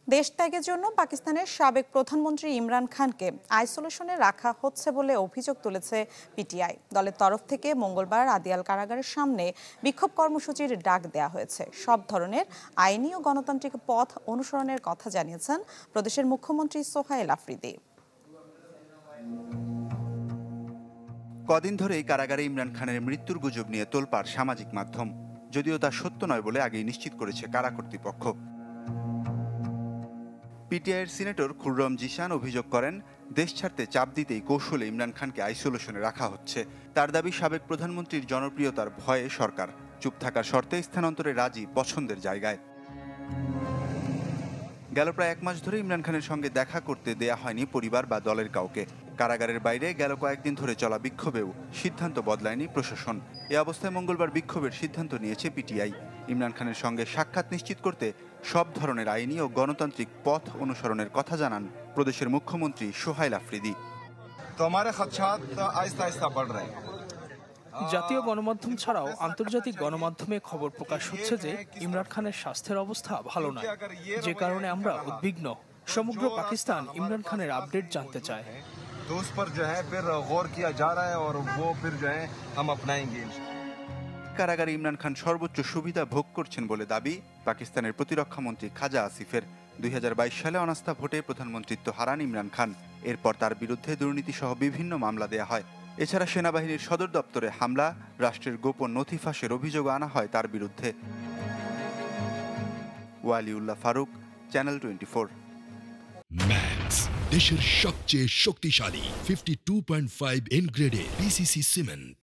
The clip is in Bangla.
দেশ ত্যাগের জন্য পাকিস্তানের সাবেক প্রধানমন্ত্রী ইমরান খানকে আইসোলেশনে রাখা হচ্ছে বলে অভিযোগ তুলেছে পিটিআই। দলের তরফ থেকে মঙ্গলবার আদিয়াল কারাগারের সামনে বিক্ষোভ কর্মসূচির ডাক দেয়া হয়েছে। সব ধরনের আইনি ও গণতান্ত্রিক পথ অনুসরণের কথা জানিয়েছেন প্রদেশের মুখ্যমন্ত্রী সোহাইল আফ্রিদি। কদিন ধরেই কারাগারে ইমরান খানের মৃত্যুর গুজব নিয়ে তোলপাড় সামাজিক মাধ্যম, যদিও তা সত্য নয় বলে আগেই নিশ্চিত করেছে কারা কর্তৃপক্ষ। পিটিআইয়ের সিনেটর খুররম জিশান অভিযোগ করেন, দেশ ছাড়তে চাপ দিতেই কৌশলে ইমরান খানকে আইসোলেশনে রাখা হচ্ছে। তার দাবি, সাবেক প্রধানমন্ত্রীর জনপ্রিয়তার ভয়ে সরকার চুপ থাকার শর্তে স্থানান্তরে রাজি পছন্দের জায়গায়। গেল প্রায় 1 মাস ধরে ইমরান খানের সঙ্গে দেখা করতে দেয়া হয়নি পরিবার বা দলের কাউকে। কারাগারের বাইরে গেল কয়েকদিন ধরে চলা বিক্ষোভেও সিদ্ধান্ত বদলায়নি প্রশাসন। এ অবস্থায় মঙ্গলবার বিক্ষোভের সিদ্ধান্ত নিয়েছে পিটিআই। ইমরান খানের সঙ্গে সাক্ষাৎ নিশ্চিত করতে সব ধরনের আইনি ও গণতান্ত্রিক পথ অনুসরণের কথা জানান প্রদেশের মুখ্যমন্ত্রী সোহাইল আফ্রিদি। জাতীয় গণমাধ্যম ছাড়াও আন্তর্জাতিক গণমাধ্যমে খবর প্রকাশ হচ্ছে যে ইমরান খানের স্বাস্থ্যের অবস্থা ভালো নয়, যে কারণে আমরা উদ্বিগ্ন। সমগ্র পাকিস্তান ইমরান খানের আপডেট জানতে চায়। কারাগারে ইমরান খান সর্বোচ্চ সুবিধা ভোগ করছেন বলে দাবি পাকিস্তানের প্রতিরক্ষামন্ত্রী খাজা আসিফের। 2022 সালে অনাস্থা ভোটে প্রধানমন্ত্রিত্ব হারান ইমরান খান। এরপর তার বিরুদ্ধে দুর্নীতি সহ বিভিন্ন মামলা দেয়া হয়। এছাড়া সেনাবাহিনীর সদর দপ্তরে হামলা, রাষ্ট্রের গোপন নথি ফাঁসের অভিযোগ আনা হয় তার বিরুদ্ধে। ওয়ালিউল্লাহ ফারুক, চ্যানেল 24। ম্যাক্স, দেশের সবচেয়ে শক্তিশালী 52.5 এন গ্রেডের পিসিসি সিমেন্ট।